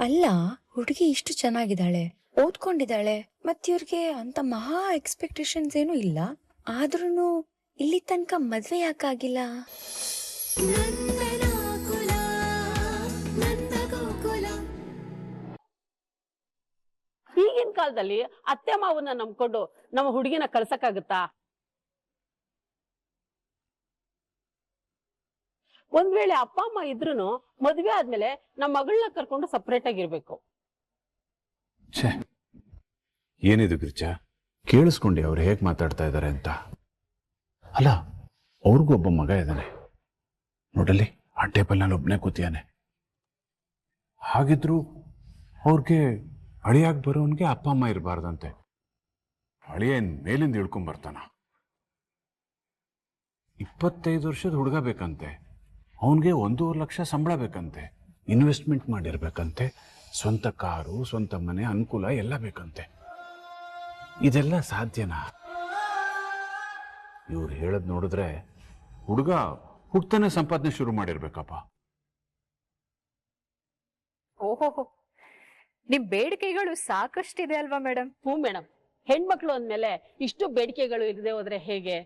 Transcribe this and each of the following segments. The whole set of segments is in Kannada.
ಅಲ್ಲ, ಹುಡುಗಿ ಇಷ್ಟು ಚೆನ್ನಾಗಿದ್ದಾಳೆ, ಓದ್ಕೊಂಡಿದ್ದಾಳೆ, ಮತ್ತಿವ್ರಿಗೆ ಅಂತ ಮಹಾ ಎಕ್ಸ್ಪೆಕ್ಟೇಷನ್ಸ್ ಏನು ಇಲ್ಲ. ಆದ್ರೂನು ಇಲ್ಲಿ ತನಕ ಮದ್ವೆ ಯಾಕಾಗಿಲ್ಲ? ಈಗಿನ ಕಾಲದಲ್ಲಿ ಅತ್ತೆ ಮಾವನ್ನ ನಂಬ್ಕೊಂಡು ನಮ್ಮ ಹುಡುಗಿನ ಕಳ್ಸಕ್ಕಾಗತ್ತಾ? ಒಂದ್ ವೇಳೆ ಅಪ್ಪ ಅಮ್ಮ ಇದ್ರೂನು ಮದ್ವೆ ಆದ್ಮೇಲೆ ನಮ್ಮ ಮಗಳನ್ನ ಕರ್ಕೊಂಡು ಸಪರೇಟ್ ಆಗಿರ್ಬೇಕು. ಏನಿದು ಗಿರ್ಜಾ, ಕೇಳಿಸ್ಕೊಂಡಿ ಅವ್ರು ಹೇಗ್ ಮಾತಾಡ್ತಾ ಇದ್ದಾರೆ ಅಂತ? ಅಲ್ಲ, ಅವ್ರಿಗೂ ಒಬ್ಬ ಮಗ ಇದ್ದಾನೆ ನೋಡಲ್ಲಿ, ಆ ಟೇಬಲ್ನಲ್ಲಿ ಒಬ್ಬನೇ ಕೂತಿಯಾನೆ. ಹಾಗಿದ್ರು ಅವ್ರಿಗೆ ಅಳಿಯಾಗಿ ಬರೋನ್ಗೆ ಅಪ್ಪ ಅಮ್ಮ ಇರಬಾರ್ದಂತೆ. ಅಳಿಯನ್ ಮೇಲಿಂದ ಇಳ್ಕೊಂಡ್ ಬರ್ತಾನ. 25 ವರ್ಷದ ಹುಡುಗ ಬೇಕಂತೆ, ಅವನ್ಗೆ 1.5 ಲಕ್ಷ ಸಂಬಳ ಬೇಕಂತೆ, ಇನ್ವೆಸ್ಟ್ಮೆಂಟ್ ಮಾಡಿರ್ಬೇಕಂತೆ, ಸ್ವಂತ ಕಾರು, ಸ್ವಂತ ಮನೆ, ಅನುಕೂಲ ಎಲ್ಲ ಬೇಕಂತೆ. ಇದೆಲ್ಲ ಸಾಧ್ಯನಾ? ಇವ್ರು ಹೇಳದ್ ನೋಡಿದ್ರೆ ಹುಡುಗ ಹುಡ್ತಾನೆ ಸಂಪಾದನೆ ಶುರು ಮಾಡಿರ್ಬೇಕಪ್ಪ. ಓಹೋಹೋ, ನಿಮ್ ಬೇಡಿಕೆಗಳು ಸಾಕಷ್ಟಿದೆ ಅಲ್ವಾ ಮೇಡಮ್? ಹ್ಞೂ ಮೇಡಮ್, ಹೆಣ್ಮಕ್ಳು ಅಂದ್ಮೇಲೆ ಇಷ್ಟು ಬೇಡಿಕೆಗಳು ಇರದೆ ಹೋದ್ರೆ ಹೇಗೆ?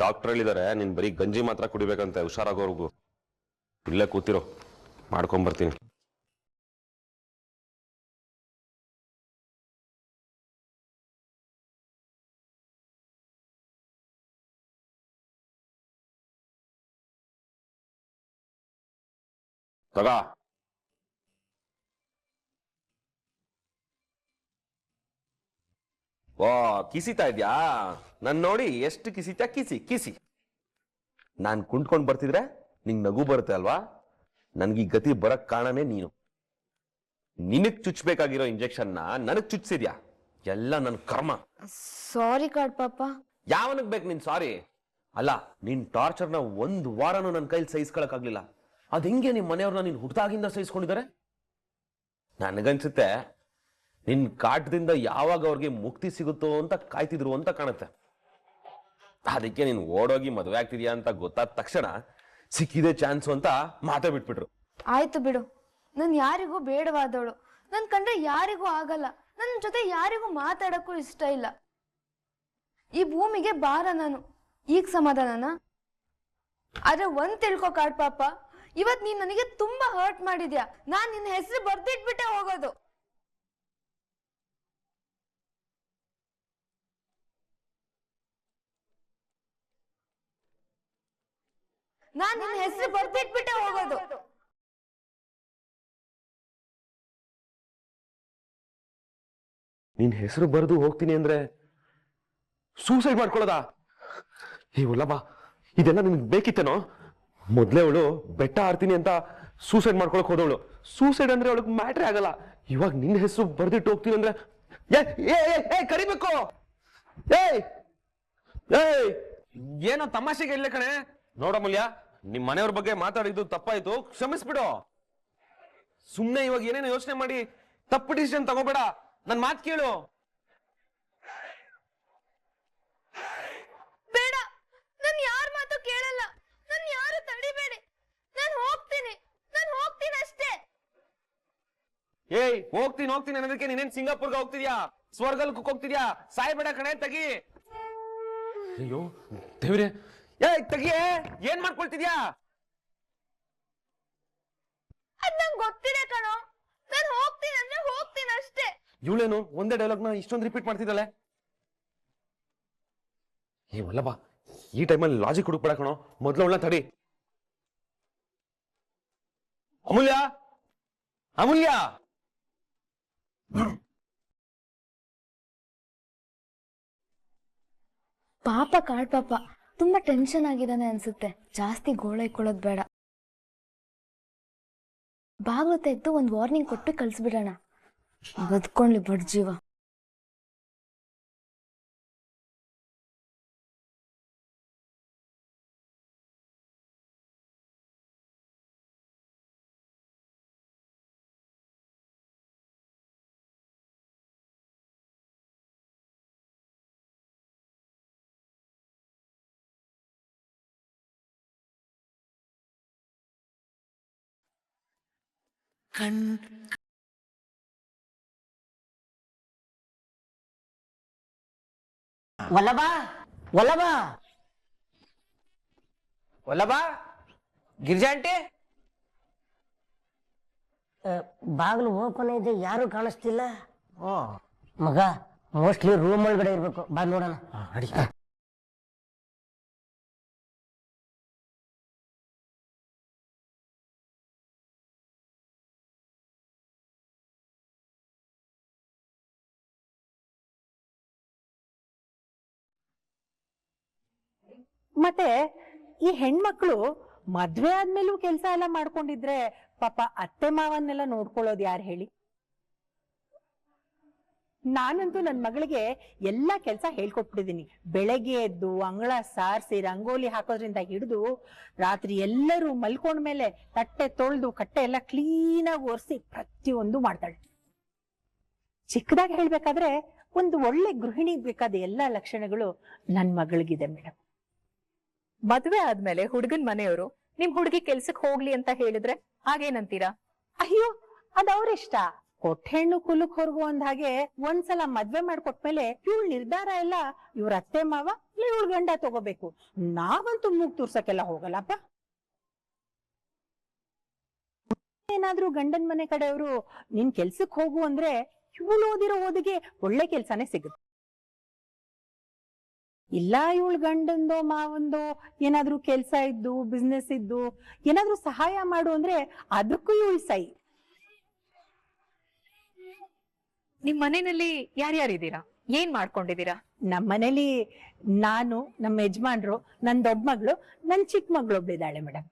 ಡಾಕ್ಟರ್ ಹೇಳಿದಾರೆ ನೀನ್ ಬರೀ ಗಂಜಿ ಮಾತ್ರ ಕುಡಿಬೇಕಂತೆ, ಹುಷಾರಾಗೋರ್ಗು. ಇಲ್ಲೇ ಕೂತಿರೋ, ಮಾಡ್ಕೊಂಬರ್ತೀನಿ. ತಗ. ಓ, ಕಿಸಿತಾ ಇದ್ಯಾ? ನನ್ ನೋಡಿ ಎಷ್ಟು ಕಿಸಿತ್ಯಾ? ಕಿಸಿ ಕಿಸಿ. ನಾನ್ ಕುಂಟ್ಕೊಂಡ್ ಬರ್ತಿದ್ರೆ ನಿಂಗ್ ನಗು ಬರುತ್ತೆ ಅಲ್ವಾ? ನನ್ಗೆ ಈ ಗತಿ ಬರಕ್ ಕಾರಣನೇ ನೀನು. ನಿನಗ್ ಚುಚ್ಬೇಕಾಗಿರೋ ಇಂಜೆಕ್ಷನ್ನ ನನಗ್ ಚುಚ್ಸಿದ್ಯಾ? ಎಲ್ಲ ನನ್ ಕರ್ಮ. ಸಾರಿ ಕಾಡ್ ಪಾಪ. ಯಾವನಕ್ ಬೇಕು ನಿನ್ ಸಾರಿ? ಅಲ್ಲ, ನಿನ್ ಟಾರ್ಚರ್ನ 1 ವಾರನೂ ನನ್ನ ಕೈಲಿ ಸಹಿಸ್ಕೊಳಕ್ ಆಗ್ಲಿಲ್ಲ. ಅದ್ ಹೆಂಗೆ ನಿಮ್ ಮನೆಯವ್ರನ್ನ ನೀನ್ ಹುಟ್ಟಾಗಿಂದ ಸಹಿಸ್ಕೊಂಡಿದ್ದಾರೆ? ನನಗನ್ಸುತ್ತೆ ನಿನ್ ಕಾಟದಿಂದ ಯಾವಾಗ ಅವ್ರಿಗೆ ಮುಕ್ತಿ ಸಿಗುತ್ತೋ ಅಂತ ಕಾಯ್ತಿದ್ರು ಅಂತ ಕಾಣುತ್ತೆ. ಅದಕ್ಕೆ ನೀನ್ ಓಡೋಗಿ ಮದುವೆ ಆಗ್ತಿದ್ಯಾ ಅಂತ ಗೊತ್ತಾದ ತಕ್ಷಣ ಸಿಕ್ಕಿದೆ ಚಾನ್ಸು ಅಂತ ಮಾತೇ ಬಿಟ್ಬಿಟ್ರು. ಆಯ್ತು ಬಿಡು, ನನ್ ಯಾರಿಗೂ ಬೇಡವಾದವಳು. ನನ್ ಕಂಡ್ರೆ ಯಾರಿಗೂ ಆಗಲ್ಲ. ನನ್ನ ಜೊತೆ ಯಾರಿಗೂ ಮಾತಾಡಕ್ಕೂ ಇಷ್ಟ ಇಲ್ಲ. ಈ ಭೂಮಿಗೆ ಬಾರ ನಾನು. ಈಗ ಸಮಾಧಾನನಾ? ಆದ್ರೆ ಒಂದ್ ತಿಳ್ಕೊ ಕಾಡ್ ಪಾಪ, ಇವತ್ ನೀನ್ ನನಗೆ ತುಂಬಾ ಹರ್ಟ್ ಮಾಡಿದ್ಯಾ. ನಾನ್ ನಿನ್ನ ಹೆಸರು ಬರ್ದಿಟ್ಬಿಟ್ಟೆ ಹೋಗೋದು. ನಾನ್ ನಿನ್ನ ಹೆಸರು ಬರ್ದಿಟ್ಬಿಟ್ಟೆ ಹೋಗೋದು. ನಿನ್ ಹೆಸರು ಬರೆದು ಹೋಗ್ತೀನಿ ಅಂದ್ರೆ ಸೂಸೈಡ್ ಮಾಡ್ಕೊಳ್ಳೋದಾ? ಈ ಉಲ್ಲಭ, ಇದೆಲ್ಲ ನಿನ್ಗೆ ಬೇಕಿತ್ತೇನೋ? ಮೊದ್ಲೇ ಅವಳು ಬೆಟ್ಟ ಆಡ್ತೀನಿ ಅಂತ ಸೂಸೈಡ್ ಮಾಡ್ಕೊಳಕ್ ಹೋದವಳು. ಸೂಸೈಡ್ ಅಂದ್ರೆ ಅವಳಿಗೆ ಮ್ಯಾಟ್ರೇ ಆಗಲ್ಲ. ಇವಾಗ ನಿನ್ನ ಹೆಸರು ಬರ್ದಿಟ್ಟು ಹೋಗ್ತೀನಿ ಅಂದ್ರೆ ಕರಿಬೇಕು. ಏನೋ ತಮಾಷೆಗೆ ಇಲ್ಲ ಕಣೆ. ನೋಡ ಮೂಲ್ಯ, ನಿಮ್ ಮನೆಯವ್ರ ಬಗ್ಗೆ ಮಾತಾಡಿದ್ದು ತಪ್ಪಾಯ್ತು, ಕ್ಷಮಿಸ್ಬಿಡು. ಸುಮ್ನೆ ಇವಾಗ ಏನೇನೋ ಯೋಚನೆ ಮಾಡಿ ತಪ್ಪು ಡಿಸಿಷನ್ ತಗೋಬೇಡ. ನನ್ ಮಾತು ಕೇಳು. ಬೇಡ, ನನ್ ಯಾರ ಮಾತು ಕೇಳಲ್ಲ. ನನ್ ಯಾರು ತಡಿಬೇಡಿ. ನಾನು ಹೋಗ್ತೀನಿ ಅಷ್ಟೇ. ಹೋಗ್ತೀನಿ ಅನ್ನೋದಕ್ಕೆ ನೀನೇನ್ ಸಿಂಗಾಪುರ್ಗೆ ಹೋಗ್ತಿದ್ಯಾ? ಸ್ವರ್ಗಲ್ಕ್ ಹೋಗ್ತಿದ್ಯಾ? ಸಾಯ್ಬೇಡ ಕಣೆ, ತಗಿ. ಅಯ್ಯೋ ದೇವ್ರೆ, ತಗಿಯೇ, ಏನ್ ಮಾಡ್ಕೊಳ್ತಿದ್ಯಾ? ಅದ್ ನಂಗೆ ಗೊತ್ತಿದೆ ಕಣೋ. ನಾನು ಹೋಗ್ತೀನಿ ಅಂದ್ರೆ ಹೋಗ್ತೀನಿ ಅಷ್ಟೇ. ಇವಳೇನು ಒಂದೇ ಡೈಲಾಗ್ನ ಇಷ್ಟೊಂದು ರಿಪೀಟ್ ಮಾಡ್ತಿದ್ದಾಳೆ? ವಲ್ಲಭ, ಈ ಟೈಮಲ್ಲಿ ಲಾಜಿಕ್ ಹುಡುಕ್ಬೇಡ ಕಣೋ. ಮೊದ್ಲು ಅವಳನ್ನ ತಡಿ. ಅಮೂಲ್ಯ, ಅಮೂಲ್ಯ. ಪಾಪ ಕಾಡ್ ಪಾಪ ತುಂಬಾ ಟೆನ್ಷನ್ ಆಗಿದ್ದಾನೆ ಅನ್ಸುತ್ತೆ. ಜಾಸ್ತಿ ಗೋಳೈಕೊಳ್ಳೋದು ಬೇಡ. ಬಾಗ್ಲು ತೆಗೆದು ಒಂದು ವಾರ್ನಿಂಗ್ ಕೊಟ್ಟು ಕಳ್ಸ್ಬಿಡೋಣ. ಬದ್ಕೊಂಡ್ಲಿ ಬಡ್ ಜೀವ. ವಲ್ಲಭಾ ವಲ್ಲಭಾ ವಲ್ಲಭಾ ಗಿರಿಜಾ ಆಂಟಿ, ಬಾಗಿಲು ಓಪನ್ ಇದೆ, ಯಾರು ಕಾಣಿಸ್ತಿಲ್ಲ. ಮಗ ಮೋಸ್ಟ್ಲಿ ರೂಮ್ ಒಳಗಡೆ ಇರ್ಬೇಕು. ಬಾ ನೋಡೋಣ. ನಡಿ. ಮತ್ತೆ ಈ ಹೆಣ್ಮಕ್ಳು ಮದ್ವೆ ಆದ್ಮೇಲೂ ಕೆಲ್ಸ ಎಲ್ಲ ಮಾಡ್ಕೊಂಡಿದ್ರೆ ಪಾಪ ಅತ್ತೆ ಮಾವನ್ನೆಲ್ಲ ನೋಡ್ಕೊಳ್ಳೋದು ಯಾರು ಹೇಳಿ? ನಾನಂತೂ ನನ್ನ ಮಗಳಿಗೆ ಎಲ್ಲಾ ಕೆಲ್ಸ ಹೇಳ್ಕೊಟ್ಬಿಟ್ಟಿದೀನಿ. ಬೆಳಗ್ಗೆ ಎದ್ದು ಅಂಗಳ ಸಾರಿಸಿ ರಂಗೋಲಿ ಹಾಕೋದ್ರಿಂದ ಹಿಡಿದು ರಾತ್ರಿ ಎಲ್ಲರೂ ಮಲ್ಕೊಂಡ್ಮೇಲೆ ತಟ್ಟೆ ತೊಳ್ದು ಕಟ್ಟೆ ಎಲ್ಲ ಕ್ಲೀನಾಗಿ ಒರೆಸಿ ಪ್ರತಿಯೊಂದು ಮಾಡ್ತಾಳೆ. ಚಿಕ್ಕದಾಗಿ ಹೇಳ್ಬೇಕಾದ್ರೆ ಒಂದು ಒಳ್ಳೆ ಗೃಹಿಣಿಗೆ ಬೇಕಾದ ಎಲ್ಲಾ ಲಕ್ಷಣಗಳು ನನ್ ಮಗಳಿಗಿದೆ ಮೇಡಮ್. ಮದ್ವೆ ಆದ್ಮೇಲೆ ಹುಡುಗನ್ ಮನೆಯವರು ನಿಮ್ ಹುಡುಗಿ ಕೆಲ್ಸಕ್ ಹೋಗ್ಲಿ ಅಂತ ಹೇಳಿದ್ರೆ ಹಾಗೇನಂತೀರಾ? ಅಯ್ಯೋ, ಅದ್ ಅವ್ರಿಷ್ಟ. ಕೊಟ್ಟ ಹೆಣ್ಣು ಕುಲಕ್ ಹೊರಗು ಅಂದ ಹಾಗೆ ಒಂದ್ಸಲ ಮದ್ವೆ ಮಾಡ್ಕೊಟ್ಮೇಲೆ ಇವಳ ನಿರ್ಧಾರ ಎಲ್ಲ ಇವ್ರ ಅತ್ತೆ ಮಾವ ಇಲ್ಲ ಇವಳ ಗಂಡ ತಗೋಬೇಕು. ನಾವಂತೂ ಮೂಗ್ ತೂರ್ಸಕ್ಕೆಲ್ಲ ಹೋಗಲ್ಲಪ್ಪ. ಏನಾದ್ರೂ ಗಂಡನ್ ಮನೆ ಕಡೆಯವರು ನಿನ್ ಕೆಲ್ಸಕ್ ಹೋಗು ಅಂದ್ರೆ ಇವಳು ಓದಿರೋ ಓದಿಗೆ ಒಳ್ಳೆ ಕೆಲ್ಸಾನೇ ಸಿಗುತ್ತೆ. ಇಲ್ಲ ಇವಳು ಗಂಡಂದೋ ಮಾವಂದೋ ಏನಾದ್ರೂ ಕೆಲ್ಸ ಇದ್ದು ಬಿಸ್ನೆಸ್ ಇದ್ದು ಏನಾದ್ರೂ ಸಹಾಯ ಮಾಡು ಅಂದ್ರೆ ಅದಕ್ಕೂ ಇವಳು ಸೈ. ನಿಮ್ ಮನೆಯಲ್ಲಿ ಯಾರ್ಯಾರಿದ್ದೀರಾ? ಏನ್ ಮಾಡ್ಕೊಂಡಿದ್ದೀರಾ? ನಮ್ಮ ಮನೇಲಿ ನಾನು, ನಮ್ಮ ಯಜಮಾನ್ರು, ನನ್ ದೊಡ್ಡ ಮಗಳು, ನನ್ ಚಿಕ್ಕ ಮಗಳು ಒಬ್ಳಿದ್ದಾಳೆ ಮೇಡಮ್.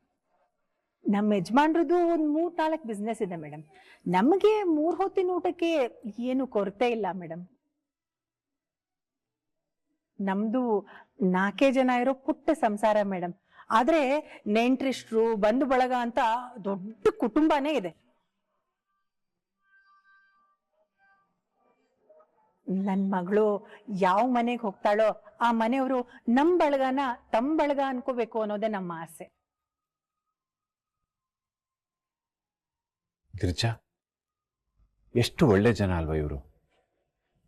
ನಮ್ಮ ಯಜಮಾನ್ರದ್ದು ಒಂದ್ 3-4 ಬಿಸ್ನೆಸ್ ಇದೆ ಮೇಡಮ್. ನಮಗೆ 3 ಹೊತ್ತಿನ ಊಟಕ್ಕೆ ಏನು ಕೊರತೆ ಇಲ್ಲ ಮೇಡಮ್. ನಮ್ದು 4 ಜನ ಇರೋ ಪುಟ್ಟ ಸಂಸಾರ ಮೇಡಮ್. ಆದ್ರೆ ನೆಂಟ್ರಿಷ್ಟ್ರು ಬಂಧು ಬಳಗ ಅಂತ ದೊಡ್ಡ ಕುಟುಂಬನೇ ಇದೆ. ನನ್ ಮಗಳು ಯಾವ ಮನೆಗೆ ಹೋಗ್ತಾಳೋ ಆ ಮನೆಯವರು ನಮ್ ಬಳಗನ ತಮ್ಮ ಬಳಗ ಅನ್ಕೋಬೇಕು ಅನ್ನೋದೇ ನಮ್ಮ ಆಸೆ. ಗಿರಿಜಾ, ಎಷ್ಟು ಒಳ್ಳೆ ಜನ ಅಲ್ವಾ ಇವರು.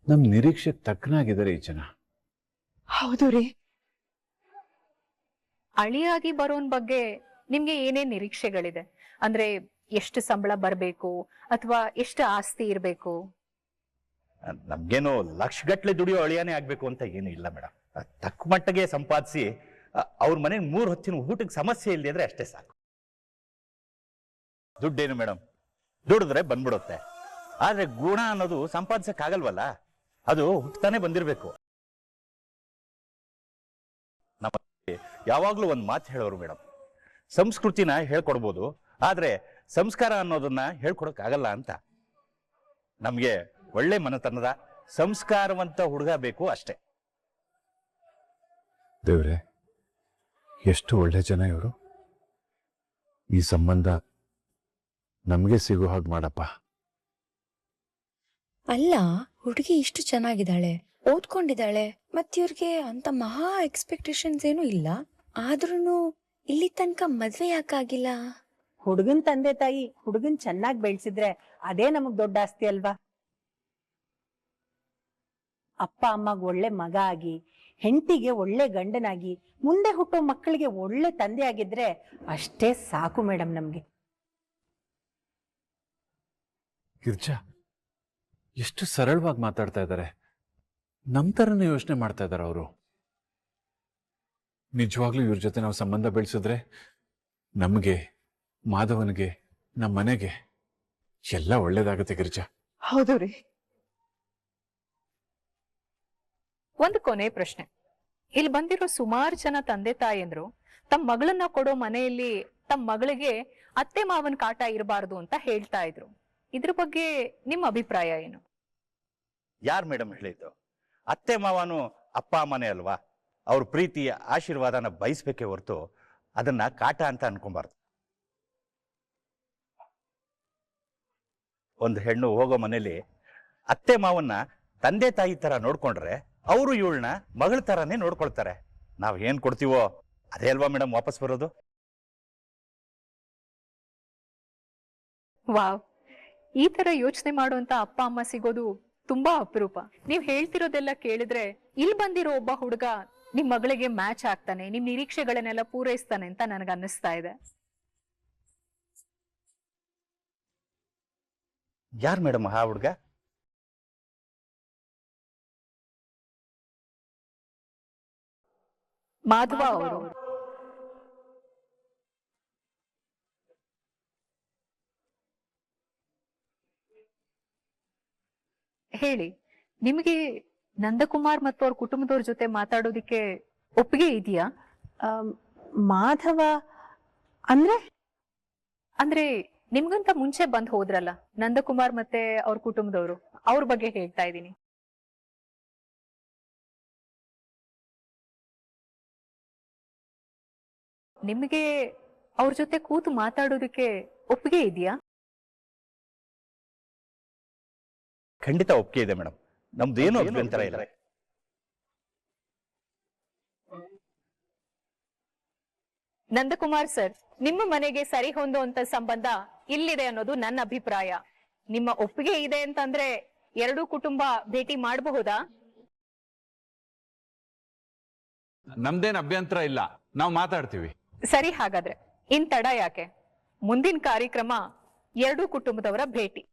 ನಮ್ ನಿರೀಕ್ಷೆಗೆ ತಕ್ಕನಾಗಿದ್ದಾರೆ ಈ ಜನ. ಹೌದು ರೀ. ಅಳಿಯಾಗಿ ಬರೋನ್ ಬಗ್ಗೆ ನಿಮ್ಗೆ ಏನೇನ್ ನಿರೀಕ್ಷೆಗಳಿದೆ? ಅಂದ್ರೆ ಎಷ್ಟು ಸಂಬಳ ಬರ್ಬೇಕು ಅಥವಾ ಎಷ್ಟು ಆಸ್ತಿ ಇರ್ಬೇಕು? ನಮ್ಗೇನು ಲಕ್ಷಗಟ್ಲೆ ದುಡಿಯೋ ಅಳಿಯಾನೇ ಆಗ್ಬೇಕು ಅಂತ ಏನು ಇಲ್ಲ ಮೇಡಮ್. ತಕ್ಕ ಮಟ್ಟಿಗೆ ಸಂಪಾದಿಸಿ ಅವ್ರ ಮನೆಗೆ 3 ಹೊತ್ತಿನ ಊಟಕ್ಕೆ ಸಮಸ್ಯೆ ಇಲ್ಲದೆ ಇದ್ರೆ ಅಷ್ಟೇ ಸಾಕು. ದುಡ್ಡೇನು ಮೇಡಮ್, ದುಡಿದ್ರೆ ಬಂದ್ಬಿಡುತ್ತೆ. ಆದ್ರೆ ಗುಣ ಅನ್ನೋದು ಸಂಪಾದಿಸಕ್ ಆಗಲ್ವಲ್ಲ, ಅದು ಹುಟ್ಟತಾನೆ ಬಂದಿರ್ಬೇಕು. ನಮ್ಮ ಯಾವಾಗ್ಲೂ ಒಂದ್ ಮಾತು ಹೇಳೋರು ಮೇಡಮ್, ಸಂಸ್ಕೃತಿನ ಹೇಳ್ಕೊಡ್ಬೋದು, ಆದ್ರೆ ಸಂಸ್ಕಾರ ಅನ್ನೋದನ್ನ ಹೇಳ್ಕೊಡಕ್ ಆಗಲ್ಲ ಅಂತ. ನಮ್ಗೆ ಒಳ್ಳೆ ಮನತನದ ಸಂಸ್ಕಾರವಂತ ಹುಡುಗ ಬೇಕು ಅಷ್ಟೇ. ದೇವ್ರೆ, ಎಷ್ಟು ಒಳ್ಳೆ ಜನ ಇವರು. ಈ ಸಂಬಂಧ ನಮ್ಗೆ ಸಿಗೋ ಹಾಗೆ ಮಾಡಪ್ಪ. ಅಲ್ಲ, ಹುಡುಗಿ ಇಷ್ಟು ಚೆನ್ನಾಗಿದ್ದಾಳೆ, ಓದ್ಕೊಂಡಿದ್ದಾಳೆ, ಮತ್ತಿವ್ರಿಗೆ ಅಂತ ಮಹಾ ಎಕ್ಸ್ಪೆಕ್ಟೇಷನ್ಸ್ ಏನು ಇಲ್ಲ. ಆದ್ರೂ ಇಲ್ಲಿ ತನಕ ಮದ್ವೆ ಯಾಕಾಗಿಲ್ಲ? ಹುಡುಗನ್ ತಂದೆ ತಾಯಿ ಹುಡುಗನ್ ಚೆನ್ನಾಗಿ ಬೆಳೆಸಿದ್ರೆ ಅದೇ ನಮಗ್ ದೊಡ್ಡ ಆಸ್ತಿ ಅಲ್ವಾ? ಅಪ್ಪ ಅಮ್ಮಗ್ ಒಳ್ಳೆ ಮಗ ಆಗಿ, ಹೆಂಡತಿಗೆ ಒಳ್ಳೆ ಗಂಡನಾಗಿ, ಮುಂದೆ ಹುಟ್ಟೋ ಮಕ್ಕಳಿಗೆ ಒಳ್ಳೆ ತಂದೆ ಆಗಿದ್ರೆ ಅಷ್ಟೇ ಸಾಕು ಮೇಡಮ್ ನಮ್ಗೆ. ಗಿರ್ಜಾ, ಎಷ್ಟು ಸರಳವಾಗಿ ಮಾತಾಡ್ತಾ ಇದ್ದಾರೆ. ನಮ್ ತರನೇ ಯೋಚನೆ ಮಾಡ್ತಾ ಇದ್ದಾರೆ ಅವರು. ನಿಜವಾಗ್ಲೂ ಇವ್ರ ಜೊತೆ ನಾವು ಸಂಬಂಧ ಬೆಳೆಸಿದ್ರೆ ನಮಗೆ, ಮಾಧವನಿಗೆ, ನಮ್ಮ ಮನೆಗೆ ಎಲ್ಲ ಒಳ್ಳೇದಾಗತ್ತೆ ಗಿರಿಜಾ. ಹೌದು ರೀ. ಒಂದು ಕೊನೆ ಪ್ರಶ್ನೆ. ಇಲ್ಲಿ ಬಂದಿರೋ ಸುಮಾರು ಜನ ತಂದೆ ತಾಯಂದ್ರು ತಮ್ಮ ಮಗಳನ್ನ ಕೊಡೋ ಮನೆಯಲ್ಲಿ ತಮ್ಮ ಮಗಳಿಗೆ ಅತ್ತೆ ಮಾವನ ಕಾಟ ಇರಬಾರ್ದು ಅಂತ ಹೇಳ್ತಾ ಇದ್ರು. ಇದ್ರ ಬಗ್ಗೆ ನಿಮ್ಮ ಅಭಿಪ್ರಾಯ ಏನು? ಯಾರು ಮೇಡಮ್ ಹೇಳಿದ್ದು? ಅತ್ತೆ ಮಾವನು ಅಪ್ಪ ಅಮ್ಮನೇ ಅಲ್ವಾ? ಅವ್ರ ಪ್ರೀತಿಯ ಆಶೀರ್ವಾದನ ಬಯಸ್ಬೇಕೇ ಹೊರತು ಅದನ್ನ ಕಾಟ ಅಂತ ಅನ್ಕೊಂಬಾರ್ದು. ಒಂದು ಹೆಣ್ಣು ಹೋಗೋ ಮನೇಲಿ ಅತ್ತೆ ಮಾವನ್ನ ತಂದೆ ತಾಯಿ ತರ ನೋಡ್ಕೊಂಡ್ರೆ ಅವರು ಇವಳನ್ನ ಮಗಳ ತರಾನೇ ನೋಡ್ಕೊಳ್ತಾರೆ. ನಾವ್ ಏನ್ ಕೊಡ್ತೀವೋ ಅದೇ ಅಲ್ವಾ ಮೇಡಮ್ ವಾಪಸ್ ಬರೋದು. ವಾವ್, ಈ ತರ ಯೋಚನೆ ಮಾಡುವಂತ ಅಪ್ಪ ಅಮ್ಮ ಸಿಗೋದು ತುಂಬಾ ಅಪರೂಪ. ನೀವ್ ಹೇಳ್ತಿರೋದೆಲ್ಲ ಕೇಳಿದ್ರೆ ಇಲ್ಲಿ ಬಂದಿರೋ ಒಬ್ಬ ಹುಡುಗ ನಿಮ್ ಮಗಳಿಗೆ ಮ್ಯಾಚ್ ಆಗ್ತಾನೆ, ನಿಮ್ ನಿರೀಕ್ಷೆಗಳನ್ನೆಲ್ಲ ಪೂರೈಸ್ತಾನೆ ಅಂತ ನನಗೆ ಅನ್ನಿಸ್ತಾ ಇದೆ. ಯಾರು ಮೇಡಮ್ ಆ ಹುಡುಗ? ಮಾಧವ ಅವರು. ಹೇಳಿ, ನಿಮಗೆ ನಂದಕುಮಾರ್ ಮತ್ತು ಅವ್ರ ಕುಟುಂಬದವ್ರ ಜೊತೆ ಮಾತಾಡೋದಿಕ್ಕೆ ಒಪ್ಪಿಗೆ ಇದೆಯಾ? ಮಾಧವ ಅಂದ್ರೆ? ಅಂದ್ರೆ ನಿಮ್ಗಂತ ಮುಂಚೆ ಬಂದ್ ಹೋದ್ರಲ್ಲ ನಂದಕುಮಾರ್ ಮತ್ತೆ ಅವ್ರ ಕುಟುಂಬದವರು, ಅವ್ರ ಬಗ್ಗೆ ಹೇಳ್ತಾ ಇದ್ದೀನಿ. ನಿಮಗೆ ಅವ್ರ ಜೊತೆ ಕೂತು ಮಾತಾಡೋದಕ್ಕೆ ಒಪ್ಪಿಗೆ ಇದೆಯಾ? ಖಂಡಿತ ಒಪ್ಪಿಗೆ ಇದೆ ಮೇಡಮ್. ನಮ್ದು ಏನು ಅಭ್ಯಂತರ ಇಲ್ಲ. ನಂದಕುಮಾರ್ ಸರ್, ನಿಮ್ಮ ಮನೆಗೆ ಸರಿ ಹೊಂದುವಂತ ಸಂಬಂಧ ಇಲ್ಲಿದೆ ಅನ್ನೋದು ನನ್ನ ಅಭಿಪ್ರಾಯ. ನಿಮ್ಮ ಒಪ್ಪಿಗೆ ಇದೆ ಅಂತಂದ್ರೆ ಎರಡೂ ಕುಟುಂಬ ಭೇಟಿ ಮಾಡಬಹುದಾ? ನಮ್ದೇನ್ ಅಭ್ಯಂತರ ಇಲ್ಲ, ನಾವು ಮಾತಾಡ್ತೀವಿ. ಸರಿ, ಹಾಗಾದ್ರೆ ಇನ್ ತಡ ಯಾಕೆ? ಮುಂದಿನ ಕಾರ್ಯಕ್ರಮ ಎರಡೂ ಕುಟುಂಬದವರ ಭೇಟಿ.